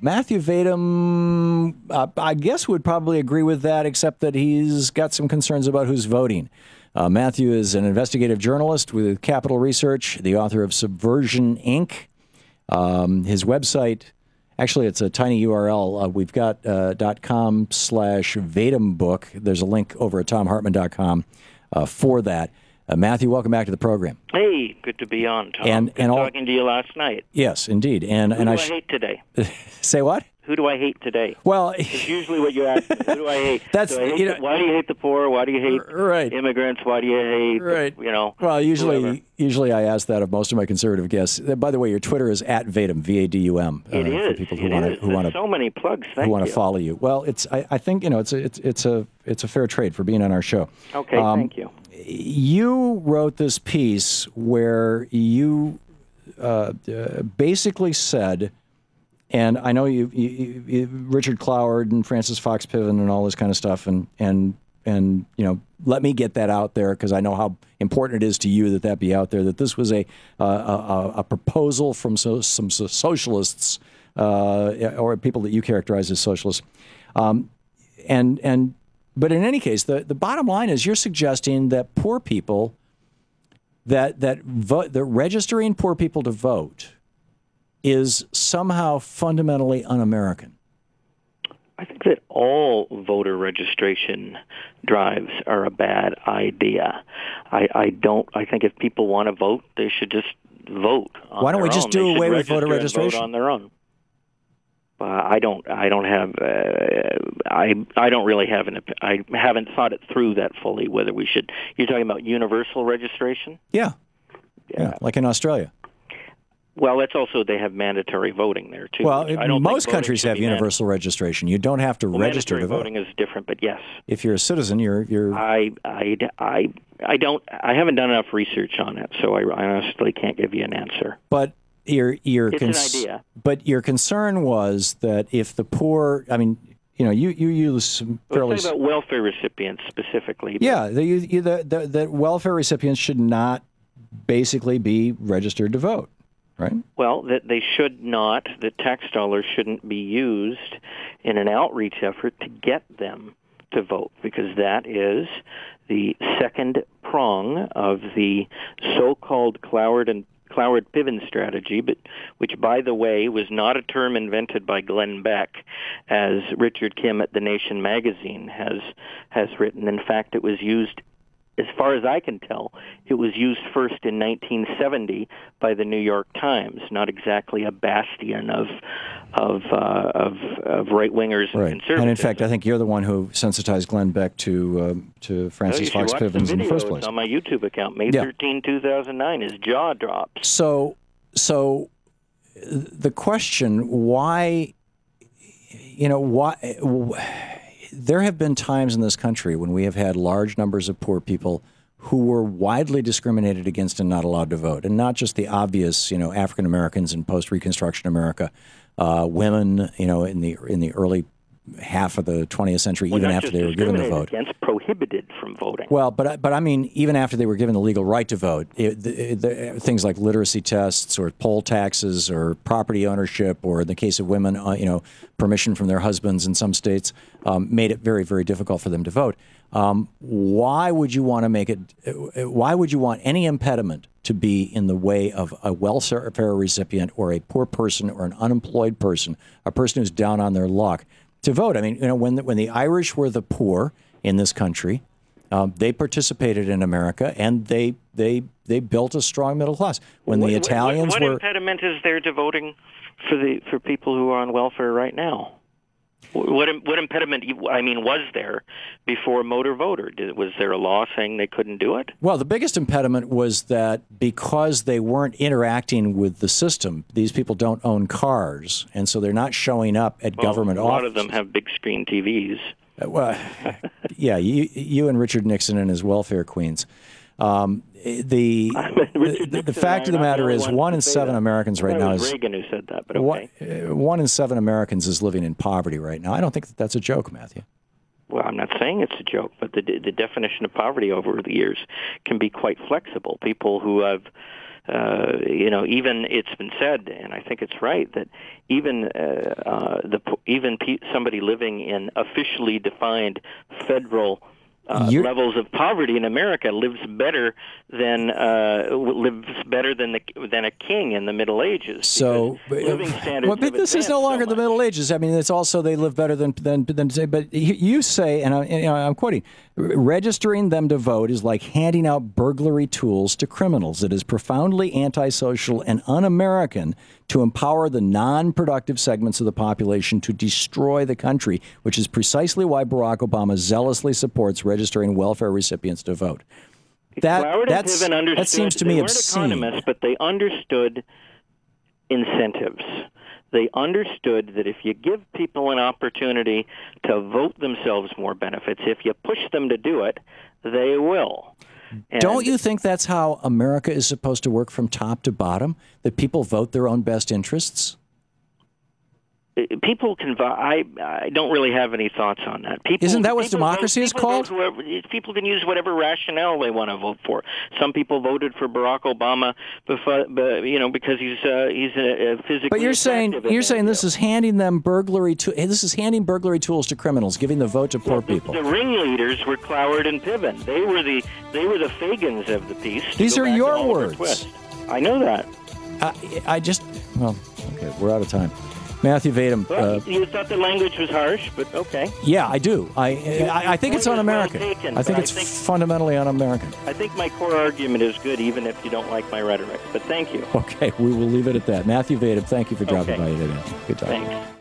Matthew Vadum, I guess, would probably agree with that, except that he's got some concerns about who's voting. Matthew is an investigative journalist with Capital Research, the author of Subversion, Inc. His website, actually, it's a tiny URL. We've got .com/Vadum book. There's a link over at thomhartmann.com for that. Matthew, welcome back to the program. Hey, good to be on, Tom. Good talking to you last night. Yes, indeed. Who do I hate today? Say what? Who do I hate today? Well, it's usually what you ask. Who do I hate? That's why do you hate the poor? Why do you hate immigrants? Why do you hate Well, usually I ask that of most of my conservative guests. By the way, your Twitter is @Vadum, VADUM. It is. For people who want to so many plugs. Who want to follow you? Well, I think it's a fair trade for being on our show. Okay, thank you. You wrote this piece where you basically said. And I know you Richard Cloward and Francis Fox Piven and all this kind of stuff, and let me get that out there because I know how important it is to you that be out there. That this was a proposal from some socialists or people that you characterize as socialists, but in any case, the bottom line is you're suggesting that poor people that registering poor people to vote is somehow fundamentally un-American. I think that all voter registration drives are a bad idea. I think if people want to vote, they should just vote. Why don't we just do away with voter registration on their own? I haven't thought it through that fully. Whether we should. You're talking about universal registration? Yeah, like in Australia. Well, it's also they have mandatory voting there too. Well, most countries have universal registration. You don't have to register to vote. Voting is different, but yes. If you're a citizen, you're. I haven't done enough research on it, so I honestly can't give you an answer. But it's an idea. But your concern was that if the poor, you use some fairly. Let's talk about welfare recipients specifically. Yeah, the welfare recipients should not basically be registered to vote. Right. Well, that they should not, that tax dollars shouldn't be used in an outreach effort to get them to vote, because that is the second prong of the so-called Cloward-Piven strategy, but which, by the way, was not a term invented by Glenn Beck, as Richard Kim at The Nation magazine has written. In fact, it was used, as far as I can tell, it was used first in 1970 by the New York Times, not exactly a bastion of right-wingers and conservatives. And in fact, I think you're the one who sensitized Glenn Beck to Francis Fox Piven in the first place. It's on my YouTube account, May 13, 2009. His jaw dropped. So the question, why? There have been times in this country when we have had large numbers of poor people who were widely discriminated against and not allowed to vote, and not just the obvious, African Americans in post-Reconstruction America, women, in the early half of the 20th century, even after they were given the vote. Against, prohibited from voting. Well, but I mean, even after they were given the legal right to vote, things like literacy tests or poll taxes or property ownership, or in the case of women, permission from their husbands in some states, made it very, very difficult for them to vote. Why would you want to make it? Why would you want any impediment to be in the way of a welfare recipient or a poor person or an unemployed person, a person who's down on their luck, to vote? I mean, when the Irish were the poor in this country, they participated in America, and they built a strong middle class. When the Italians what impediment is there to voting for people who are on welfare right now? What impediment, was there before motor voter? Was there a law saying they couldn't do it? Well, the biggest impediment was that because they weren't interacting with the system, these people don't own cars, and so they're not showing up at government offices. A lot of them have big screen TVs. Well, yeah, you and Richard Nixon and his welfare queens. The fact of the matter is, 1 in 7 Americans right now is Reagan who said that, but okay. 1 in 7 Americans is living in poverty right now. I don't think that's a joke, Matthew. Well, I'm not saying it's a joke, but the definition of poverty over the years can be quite flexible. People who have even it's been said, and I think it's right, that even somebody living in officially defined federal levels of poverty in America lives better than a king in the Middle Ages. So, living standards. But this is no longer the Middle Ages. I mean, it's also they live better than. But you say, and I'm quoting, registering them to vote is like handing out burglary tools to criminals. It is profoundly antisocial and un-American to empower the non-productive segments of the population to destroy the country, which is precisely why Barack Obama zealously supports registering welfare recipients to vote. That seems to me obscene. They weren't economists, but they understood incentives. They understood that if you give people an opportunity to vote themselves more benefits, if you push them to do it, they will. And don't you think that's how America is supposed to work from top to bottom? That people vote their own best interests? People can vote. I don't really have any thoughts on that. Isn't that what democracy is called? People can use whatever rationale they want to vote for. Some people voted for Barack Obama, because he's a physically. But you're saying this is handing them burglary handing burglary tools to criminals, giving the vote to poor people. The ringleaders were Cloward and Piven. They were the Fagans of the piece. These are your words. I know that. Okay, we're out of time. Matthew Vadum. You thought the language was harsh, but okay. Yeah, I do. I think it's un-American. I think it's fundamentally un-American. I think my core argument is good, even if you don't like my rhetoric. But thank you. Okay, we will leave it at that. Matthew Vadum, thank you for dropping by today. Good talk. Thanks.